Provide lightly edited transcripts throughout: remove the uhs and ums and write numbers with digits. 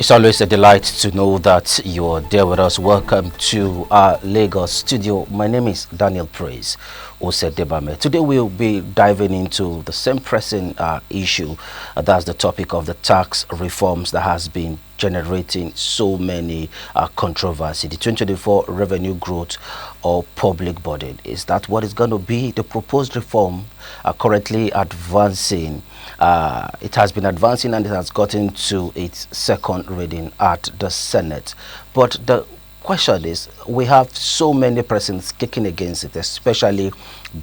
It's always a delight to know that you're there with us. Welcome to our Lagos studio. My name is Daniel Praise Osedebame. Today we'll be diving into the same pressing issue. That's the topic of the tax reforms that has been generating so many controversy. The 2024 revenue growth or public burden. Is that what is going to be? The proposed reform currently advancing. It has been advancing and it has gotten to its second reading at the Senate. But the question is, we have so many persons kicking against it, especially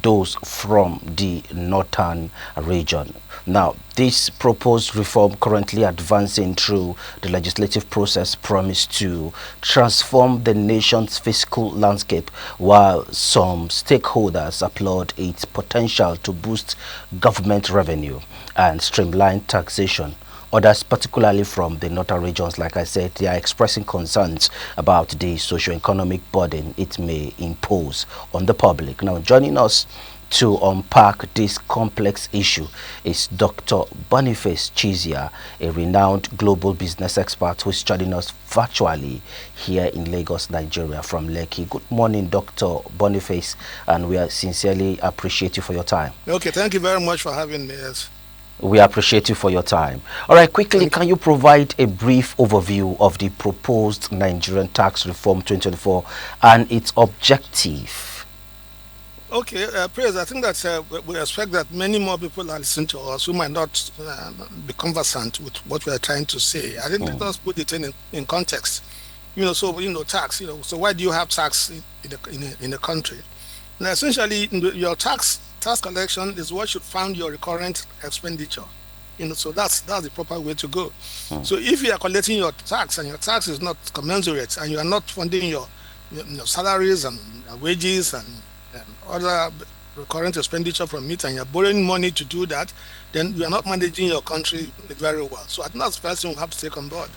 those from the northern region. Now, this proposed reform currently advancing through the legislative process promised to transform the nation's fiscal landscape, while some stakeholders applaud its potential to boost government revenue and streamline taxation. Others, particularly from the northern regions, like I said, they are expressing concerns about the socio-economic burden it may impose on the public. Now, joining us to unpack this complex issue is Dr. Boniface Chizia, a renowned global business expert who is joining us virtually here in Lagos, Nigeria from Lekki. Good morning, Dr. Boniface, and we are sincerely appreciate you for your time. Okay, thank you very much for having me. Yes. We appreciate you for your time. All right, quickly, can you provide a brief overview of the proposed Nigerian tax reform 2024 and its objective? Okay, Praise, I think that we expect that many more people are listening to us who might not be conversant with what we are trying to say. I think let us put it in context. Tax, so why do you have tax in a country? Now, essentially, your tax collection is what should fund your recurrent expenditure. So that's the proper way to go. So if you are collecting your tax and your tax is not commensurate and you are not funding your salaries and wages and other recurrent expenditure from it, and you're borrowing money to do that, then you are not managing your country very well. So I think that's the first thing we have to take on board.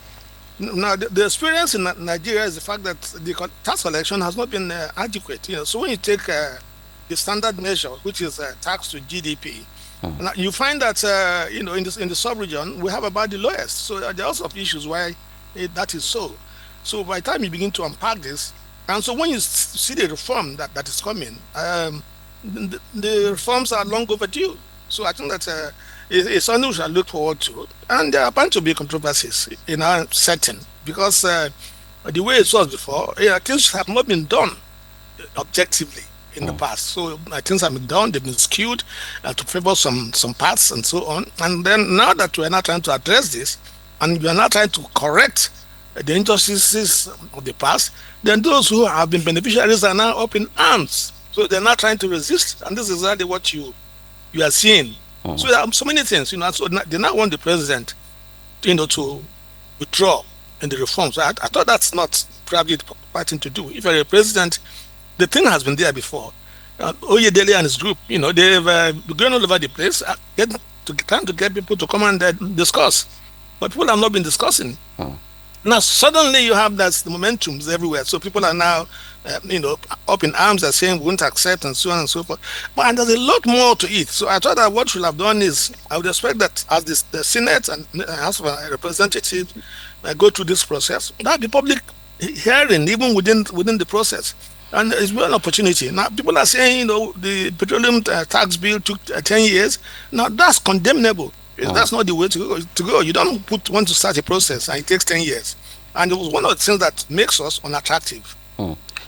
Now, the experience in Nigeria is the fact that the tax collection has not been adequate. So when you take the standard measure, which is tax to GDP, now you find that in the sub-region we have about the lowest. So there are lots of issues why that is so. So by the time you begin to unpack this, and so when you see the reform that is coming, the reforms are long overdue. So I think that it's something we shall look forward to. And there are bound to be controversies in our setting because the way it was before, things have not been done objectively in the past. So things have been done, they've been skewed to favor some parts and so on. And then now that we are not trying to address this, and we are not trying to correct the injustices of the past, then those who have been beneficiaries are now up in arms. So they're not trying to resist, and this is exactly what you are seeing. So there are so many things, so they now want the president, to withdraw in the reforms. So I thought that's not probably the right thing to do. If you're a president, the thing has been there before. Oyedele and his group, they've been going all over the place, trying to get people to come and discuss. But people have not been discussing. Now, suddenly you have the momentums everywhere. So people are now, up in arms and saying we won't accept and so on and so forth. But there's a lot more to it. So I thought that what we should have done is, I would expect that as the Senate and House of Representatives go through this process, that the public hearing, even within the process. And it's an opportunity. Now, people are saying, the petroleum tax bill took 10 years. Now, that's condemnable. That's not the way to go. You don't want to start a process and it takes 10 years. And it was one of the things that makes us unattractive.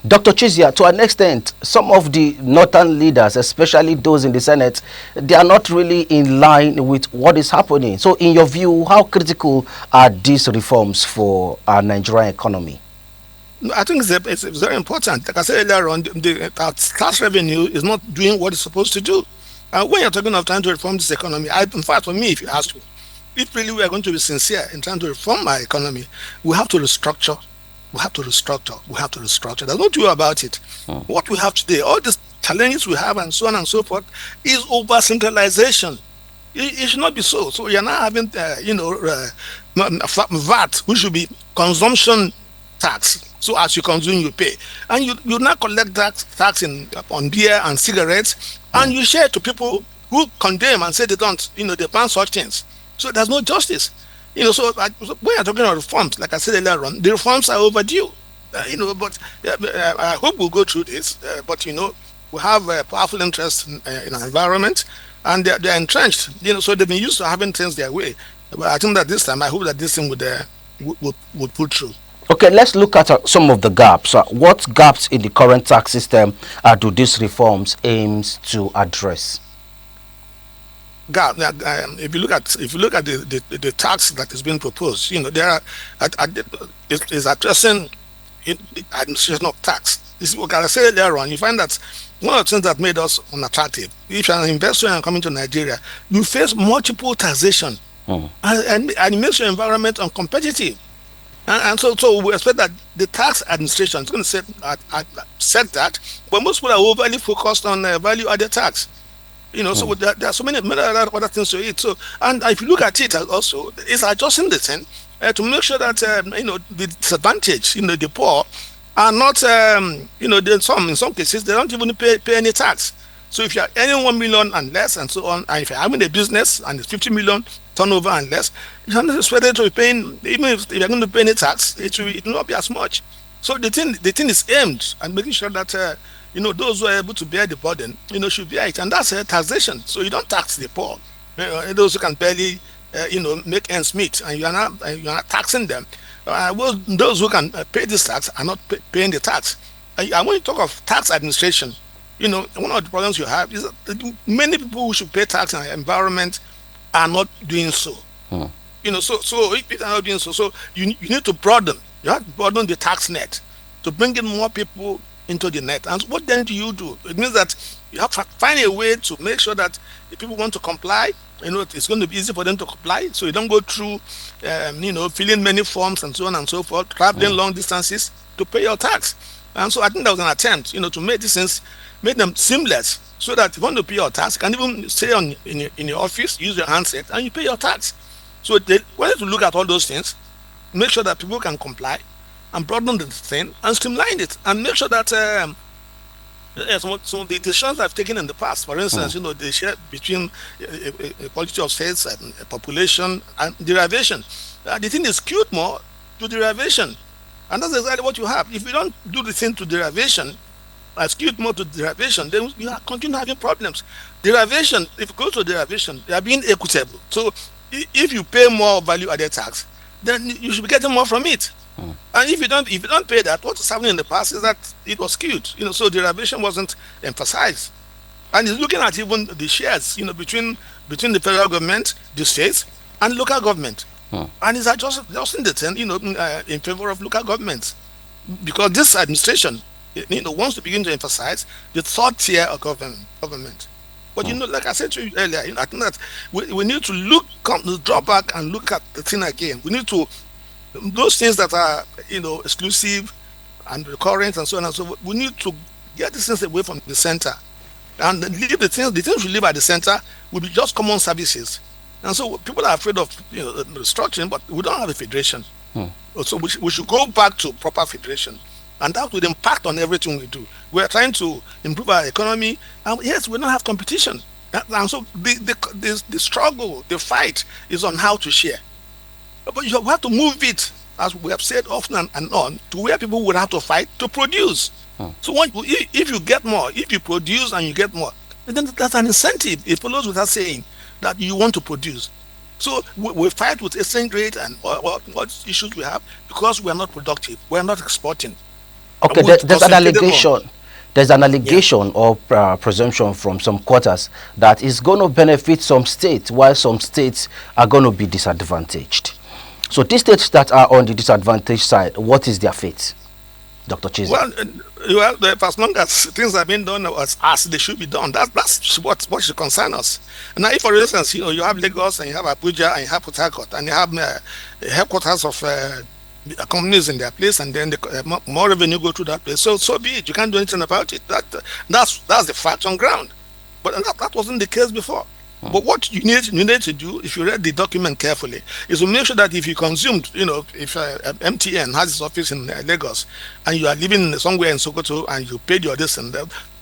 Dr. Chizia, to an extent, some of the northern leaders, especially those in the Senate, they are not really in line with what is happening. So in your view, how critical are these reforms for our Nigerian economy? I think it's very important. Like I said earlier on, the tax revenue is not doing what it's supposed to do. When you're talking of trying to reform this economy, in fact, for me, if you ask me, if really we are going to be sincere in trying to reform our economy, we have to restructure. We have to restructure. There's no two about it. What we have today, all these challenges we have and so on and so forth, is over-centralization. It should not be so. So you're now having, VAT, which should be consumption tax. So as you consume, you pay. And you now collect tax on beer and cigarettes, and you share to people who condemn and say they don't, they ban such things. So there's no justice. So when you're talking about reforms, like I said earlier on, the reforms are overdue. But I hope we'll go through this. But we have powerful interests in our environment, and they're entrenched. So they've been used to having things their way. But I think that this time, I hope that this thing would pull through. Okay, let's look at some of the gaps. What gaps in the current tax system do these reforms aims to address? If you look at the tax that is being proposed, there are is addressing the administration of tax. This is what I said earlier on. You find that one of the things that made us unattractive. If you're an investor and coming to Nigeria, you face multiple taxation, Mm. and it makes your environment uncompetitive. And so we expect that the tax administration is going to set that, but most people are overly focused on value-added tax. So Mm. there are so many other things to it. So, and if you look at it also, it's adjusting the thing to make sure that the disadvantaged, the poor, are not, in some cases they don't even pay any tax. So if you're earning 1 million and less, and so on, and if you're having a business and it's 50 million turnover and less, you're not expected to be paying. Even if you're going to pay any tax, it will not be as much. So the thing is aimed at making sure that those who are able to bear the burden, should bear it, and that's taxation. So you don't tax the poor, those who can barely, make ends meet, and you're not taxing them. Those who can pay this tax are not paying the tax. And when you talk of tax administration, one of the problems you have is that many people who should pay tax in our environment are not doing so. Mm. So if people are not doing so, you need to broaden. You have to broaden the tax net to bring in more people into the net. And what then do you do? It means that you have to find a way to make sure that if people want to comply, it's going to be easy for them to comply. So you don't go through, filling many forms and so on and so forth, traveling Mm. long distances to pay your tax. And so I think that was an attempt, to make these things, make them seamless, so that if you want to pay your tax, you can even stay in your office, use your handset, and you pay your tax. So they wanted to look at all those things, make sure that people can comply, and broaden the thing and streamline it, and make sure that some of the decisions I've taken in the past, for instance, Mm. the share between quality of states and population and derivation, the thing is skewed more to derivation, and that's exactly what you have. If you don't do the thing to derivation, skewed more to derivation, then you are continue having problems. Derivation, if you go to derivation, they are being equitable. So if you pay more value-added tax, then you should be getting more from it. Mm. And if you don't pay that, what is happening in the past is that it was skewed. So derivation wasn't emphasized. And it's looking at even the shares, between the federal government, the states, and local government. Mm. And it's adjusting the thing, in favor of local governments, because this administration, wants to begin to emphasize the third tier of government. But Mm. like I said to you earlier, I think that we need to drop back and look at the thing again. We need to, those things that are exclusive and recurrent and so on and so forth, we need to get these things away from the center and leave the things we leave at the center will be just common services. And so people are afraid of restructuring, but we don't have a federation. Mm. So we should go back to proper federation, and that would impact on everything we do. We're trying to improve our economy, and yes, we don't have competition. And so the struggle, the fight is on how to share. But you have to move it, as we have said often and on, to where people would have to fight to produce. Mm. So if you get more, if you produce and you get more, then that's an incentive. It follows with us saying that you want to produce. So we fight with exchange rate and what issues we have because we are not productive. We are not exporting. And Okay, we there's an concentrated on. allegation. There's an Yeah. allegation or presumption from some quarters that is going to benefit some states while some states are going to be disadvantaged. So these states that are on the disadvantaged side, what is their fate, Dr. Chizo? Well, as long as things are being done as they should be done, that's what should concern us. Now, if for instance, you have Lagos and you have Abuja and you have Port Harcourt and you have headquarters of companies in their place, and then the more revenue go to that place. So be it. You can't do anything about it. That's the fact on ground. But that wasn't the case before. But what you need to do, if you read the document carefully, is to make sure that if you consumed, if MTN has its office in Lagos, and you are living somewhere in Sokoto and you paid your this and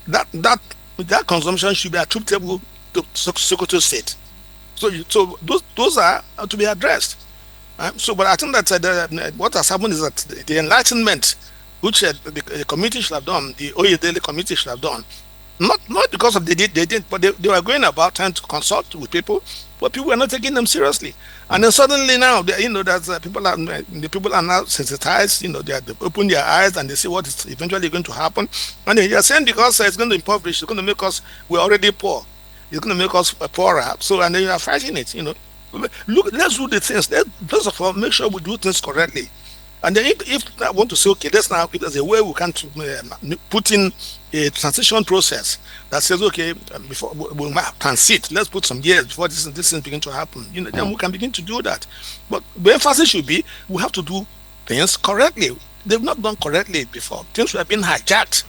that consumption should be attributable to Sokoto State. So those are to be addressed. But I think that what has happened is that the enlightenment, which the committee should have done, the Oyedele committee should have done, not because of they didn't, but they were going about trying to consult with people, but people were not taking them seriously. And then suddenly now, that the people are now sensitized. They open their eyes and they see what is eventually going to happen. And then you're saying because it's going to impoverish, it's going to make us, we're already poor. It's going to make us poorer. So, and then you are fighting it. Look, let's do the things. First of all, make sure we do things correctly. And then if I want to say, okay, let's now, if there's a way we can put in a transition process that says, okay, before we might transit, let's put some years before this thing begin to happen. Then we can begin to do that. But the emphasis should be we have to do things correctly. They've not done correctly before. Things were being hijacked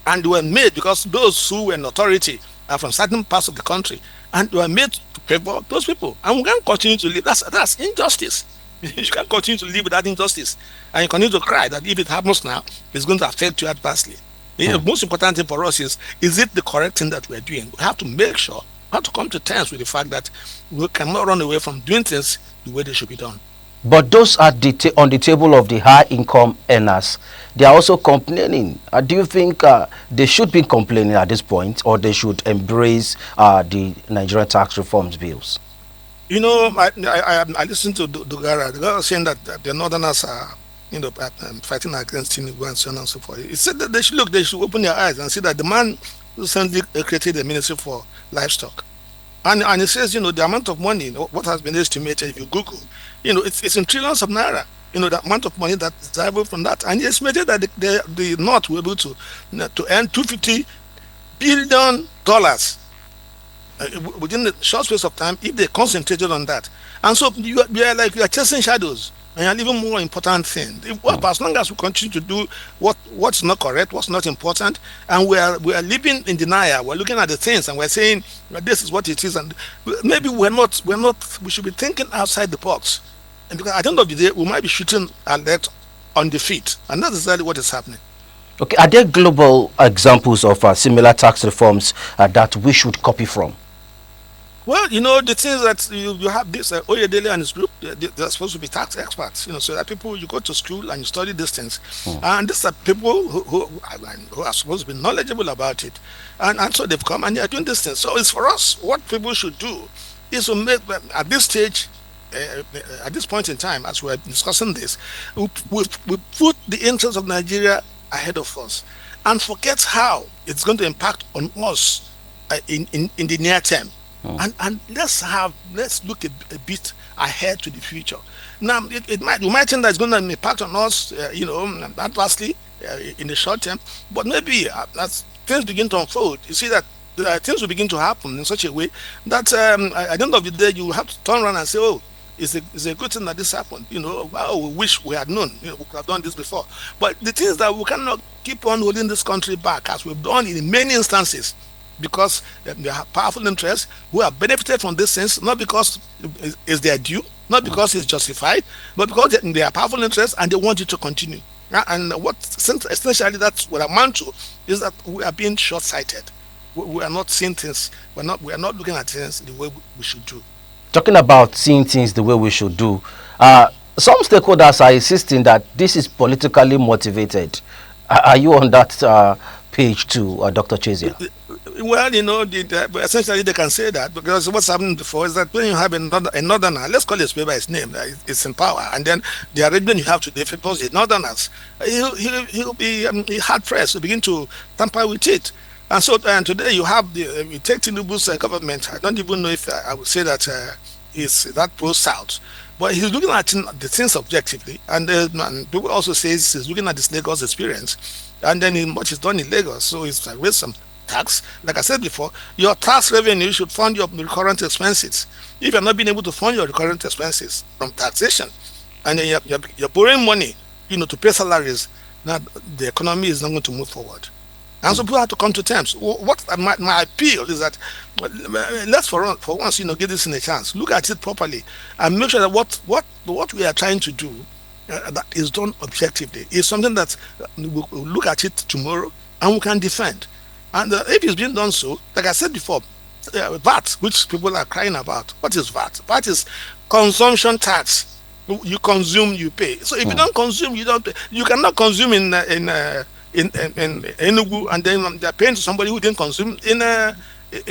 and were made because those who were in authority are from certain parts of the country and were made to favor those people. And we can't continue to live. That's injustice. You can't continue to live with that injustice. And you continue to cry that if it happens now, it's going to affect you adversely. The most important thing for us is it the correct thing that we're doing? We have to make sure, we have to come to terms with the fact that we cannot run away from doing things the way they should be done. But those at on the table of the high income earners, they are also complaining. Do you think they should be complaining at this point, or they should embrace the Nigerian tax reforms bills? I listened to Dugara. The guy was saying that the Northerners are, fighting against Tinubu and so on and so forth. He said that they should open their eyes and see that the man recently created a ministry for livestock. And he says, the amount of money, what has been estimated, if you Google, it's in trillions of naira. The amount of money that's derived from that. And he estimated that the North will be able to earn $250 billion within the short space of time if they concentrated on that. And so you are chasing shadows and you're leaving more important things. As long as we continue to do what's not correct, what's not important, and we are living in denial, we're looking at the things and we're saying this is what it is, and maybe we should be thinking outside the box. And because at the end of the day, we might be shooting our legs on the feet, and that's exactly what is happening. Okay, are there global examples of similar tax reforms that we should copy from? Well, the things that you have this Oyedele and his group, they're supposed to be tax experts, so that people, you go to school and you study these things. And these are people who are supposed to be knowledgeable about it. And so they've come and they're doing these things. So it's for us, what people should do is to make, at this stage, at this point in time, as we're discussing this, we put the interests of Nigeria ahead of us and forget how it's going to impact on us in the near term. And let's look a bit ahead to the future. Now, we might think that it's going to impact on us, adversely in the short term, but maybe as things begin to unfold, you see that things will begin to happen in such a way that at the end of the day, you have to turn around and say, oh, it's a good thing that this happened. We wish we had known. We could have done this before. But the thing is that we cannot keep on holding this country back as we've done in many instances, because they have powerful interests who have benefited from this things, not because it's their due, not because it's justified, but because they are powerful interests and they want you to continue. And what essentially that's what amount to is that we are being short-sighted. We are not seeing things. We are not looking at things the way we should do. Talking about seeing things the way we should do, some stakeholders are insisting that this is politically motivated. Are you on that page too, Dr. Chezia? Well, essentially they can say that because what's happening before is that when you have a northerner, let's call it by his name, it's in power, and then the arrangement you have today favors the northerners, he'll be hard pressed to begin to tamper with it. And so today you have you take Tinubu's government. I don't even know if I would say that is that pro-South, but he's looking at the things objectively, and people also say he's looking at this Lagos experience, and then what he's done in Lagos. So he's raised some tax. Like I said before, your tax revenue should fund your recurrent expenses. If you're not being able to fund your recurrent expenses from taxation, and then you're borrowing money, to pay salaries, now the economy is not going to move forward. And so people have to come to terms. What my appeal is that let's for once, give this in a chance. Look at it properly and make sure that what we are trying to do that is done objectively is something that we'll look at it tomorrow and we can defend. And if it's being done so, like I said before, VAT, which people are crying about. What is VAT? VAT is consumption tax. You consume, you pay. So if you don't consume, you don't pay. You cannot consume in Enugu, and then they're paying to somebody who didn't consume in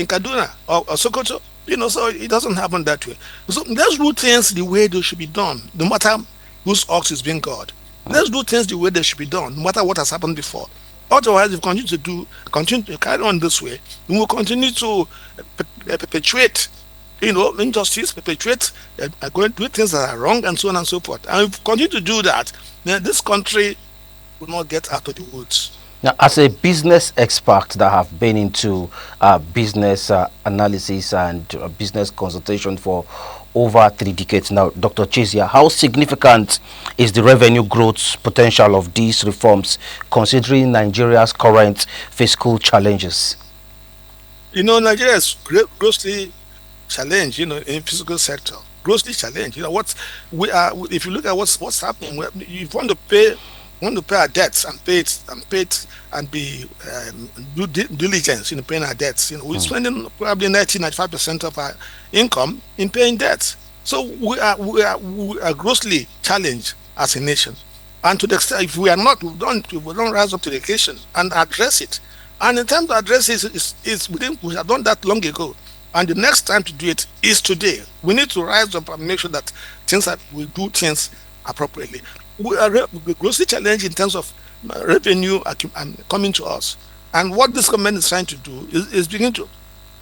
Kaduna or Sokoto. So it doesn't happen that way. So let's do things the way they should be done, no matter whose ox is being God. Let's do things the way they should be done, no matter what has happened before. Otherwise, if we continue to carry on this way, we will continue to perpetuate, injustice, perpetuate, going to do things that are wrong, and so on and so forth. And if we continue to do that, then this country will not get out of the woods. Now, as a business expert that have been into business analysis and business consultation for over 3 decades now, Dr. Chizia, how significant is the revenue growth potential of these reforms considering Nigeria's current fiscal challenges? Nigeria is grossly challenged, in physical sector. Grossly challenged. What we are. If you look at what's happening, you want to pay our debts and pay it and be do diligence in paying our debts. We're spending probably 95% of our income in paying debts. So we are grossly challenged as a nation. And to the extent, if we are not, we don't rise up to the occasion and address it. And in terms of address it, we have done that long ago. And the next time to do it is today. We need to rise up and make sure that we do things appropriately. We are grossly challenged in terms of revenue coming to us. And what this government is trying to do is begin to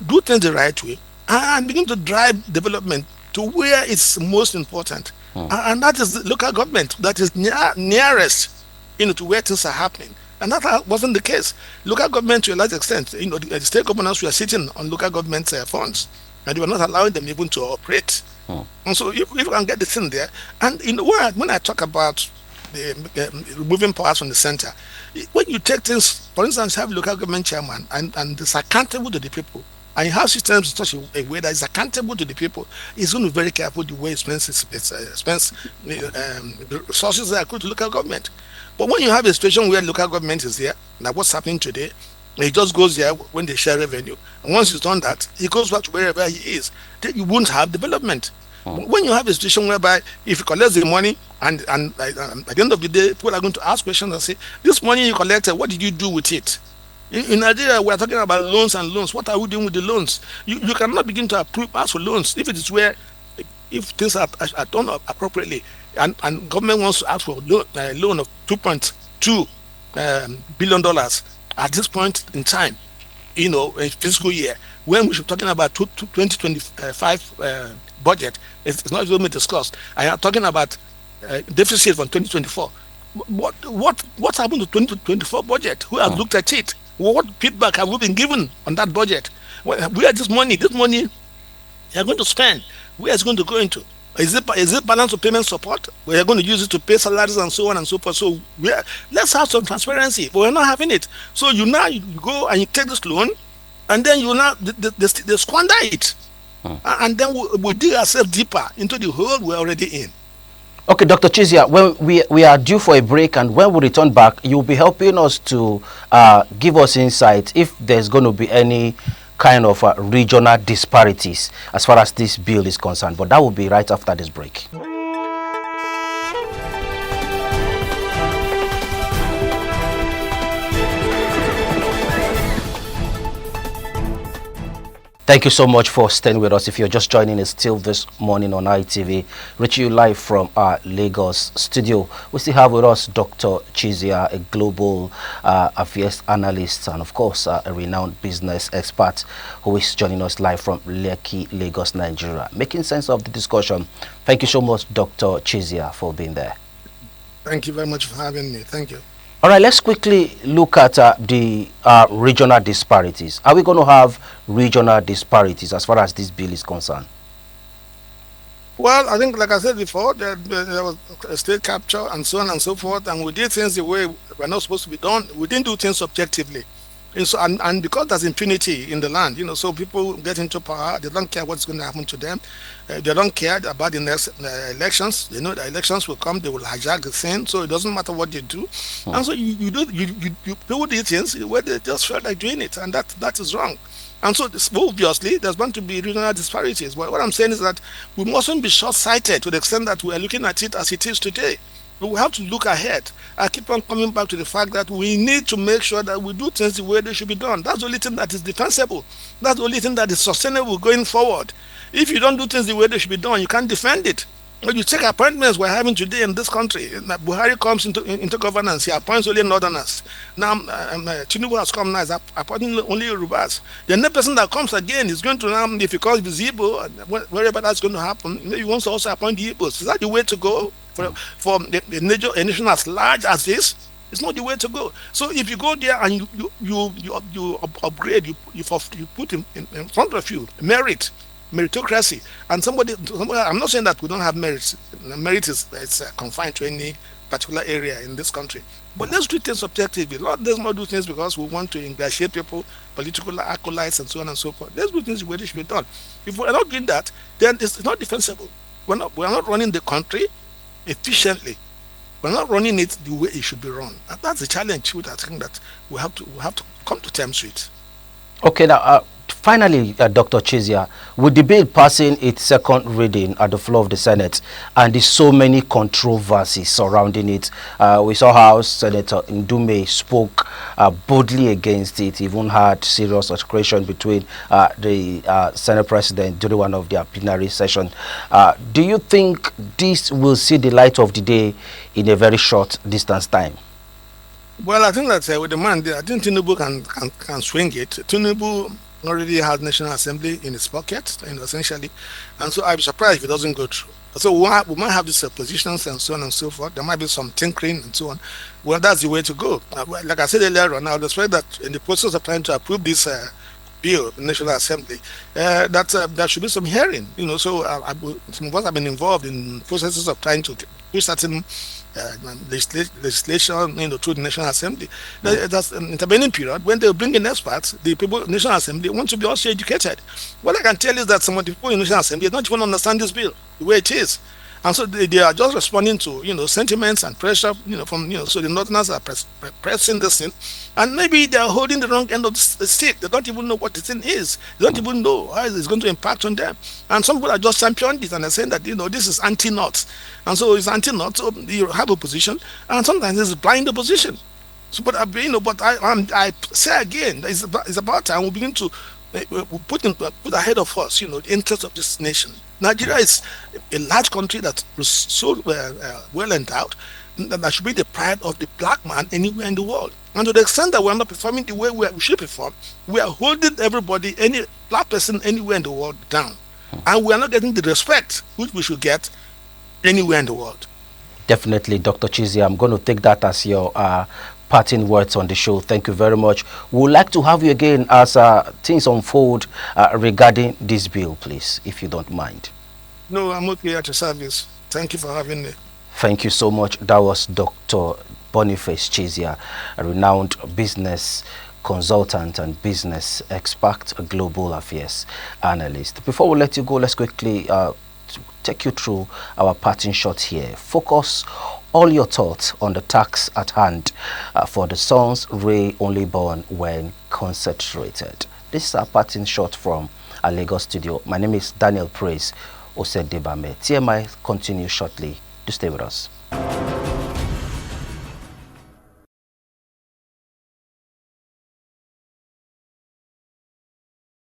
do things the right way and begin to drive development to where it's most important. And that is the local government that is nearest to where things are happening. And that wasn't the case. Local government, to a large extent, the state governors were sitting on local government funds, and they were not allowing them even to operate. And so if we can get the thing there, and when I talk about the removing powers from the center, when you take things, for instance, have local government chairman and it's accountable to the people, and you have systems in such a way that is accountable to the people, he's going to be very careful the way he spends the resources that are accrued to local government. But when you have a situation where local government is there, like what's happening today, he just goes there when they share revenue. And once he's done that, he goes back to wherever he is. Then you won't have development. When you have a situation whereby if you collect the money and at the end of the day, people are going to ask questions and say, this money you collected, what did you do with it? In Nigeria, we are talking about loans and loans. What are we doing with the loans? You cannot begin to ask for loans if it is where, if things are done appropriately, and government wants to ask for a loan of $2.2 billion at this point in time, a fiscal year, when we should be talking about 2025 budget, it's not even discussed. I am talking about deficit from 2024. What happened to 2024 budget? Who has looked at it? What feedback have we been given on that budget? Where this money you're going to spend, where is it going to go into? Is it balance of payment support? We are going to use it to pay salaries and so on and so forth. So let's have some transparency, but we're not having it. So you go and you take this loan, and then they squander it, and then we dig ourselves deeper into the hole we're already in. Okay, Dr. Chizia, when we are due for a break, and when we return back, you'll be helping us to give us insight if there's going to be any kind of regional disparities as far as this bill is concerned. But that will be right after this break. Thank you so much for staying with us. If you're just joining us still this morning on ITV, reaching you live from our Lagos studio. We still have with us Dr. Chizia, a global affairs analyst and of course a renowned business expert who is joining us live from Lekki, Lagos, Nigeria. Making sense of the discussion. Thank you so much, Dr. Chizia, for being there. Thank you very much for having me. Thank you. All right, let's quickly look at the regional disparities. Are we going to have regional disparities as far as this bill is concerned? Well, I think, like I said before, there was a state capture and so on and so forth, and we did things the way we're not supposed to be done. We didn't do things objectively. And because there's impunity in the land, so people get into power, they don't care what's going to happen to them. They don't care about the next elections. The elections will come, they will hijack the thing, so it doesn't matter what they do. And so you do these things where they just felt like doing it, and that is wrong. And so, obviously, there's going to be regional disparities. But what I'm saying is that we mustn't be short-sighted to the extent that we are looking at it as it is today. We have to look ahead. I keep on coming back to the fact that we need to make sure that we do things the way they should be done. That's the only thing that is defensible. That's the only thing that is sustainable going forward. If you don't do things the way they should be done, you can't defend it. When you take appointments we're having today in this country, Buhari comes into governance, he appoints only Northerners. Now, Tinubu has come now, is appointing only Yorubas. The next person that comes again is going to now, if he calls Igbo, wherever that's going to happen, he wants to also appoint the Igbos. Is that the way to go for a nation as large as this? It's not the way to go. So if you go there and you upgrade, you put in front of you meritocracy, and somebody, I'm not saying that we don't have merit. Merit is confined to any particular area in this country, but let's do things objectively. Let's not do things because we want to ingratiate people, political acolytes, and so on and so forth. Let's do things the way they should be done. If we're not doing that, then it's not defensible. We're not running the country efficiently. We're not running it the way it should be run. And that's the challenge which I think that we have to come to terms with. Okay, now, finally, Dr. Chizia, with the bill passing its second reading at the floor of the Senate, and there's so many controversies surrounding it, we saw how Senator Ndume spoke boldly against it, even had serious altercation between the Senate President during one of their plenary sessions. Do you think this will see the light of the day in a very short distance time? Well, I think that with the man there, I think Tinubu can swing it. Tinubu already has National Assembly in his pocket, essentially, and so I'm surprised if it doesn't go through. So we might have these positions and so on and so forth. There might be some tinkering and so on. Well, that's the way to go. Like I said earlier on, I would expect that in the process of trying to approve this bill, the National Assembly, that there should be some hearing. So some of us have been involved in processes of trying to push certain legislation, through the National Assembly. That's an intervening period when they bring in experts. The people in National Assembly want to be also educated. What I can tell is that some of the people in National Assembly don't even understand this bill the way it is. And so they are just responding to sentiments and pressure from so the Northerners are pressing this thing, and maybe they are holding the wrong end of the stick. They don't even know what the thing is. They don't even know how it's going to impact on them. And some people are just championing it and they're saying that this is anti-North, and so it's anti-North. So you have a position, and sometimes it's blind opposition. So, but I say again, it's about time we begin to put ahead of us, the interest of this nation. Nigeria is a large country that is so well endowed that should be the pride of the black man anywhere in the world. And to the extent that we're not performing the way we should perform, we are holding everybody, any black person anywhere in the world, down. And we are not getting the respect which we should get anywhere in the world. Definitely, Dr. Chizia, I'm going to take that as your parting words on the show. Thank you very much. We would like to have you again as things unfold regarding this bill, please, if you don't mind. No, I'm okay at your service. Thank you for having me. Thank you so much. That was Dr. Boniface Chizia, a renowned business consultant and business expert, a global affairs analyst. Before we let you go, let's quickly take you through our parting shot here. Focus all your thoughts on the task at hand for the sons Ray only born when concentrated. This is our parting shot from our Lagos studio. My name is Daniel Praise Osedebame. TMI continues shortly. Do stay with us.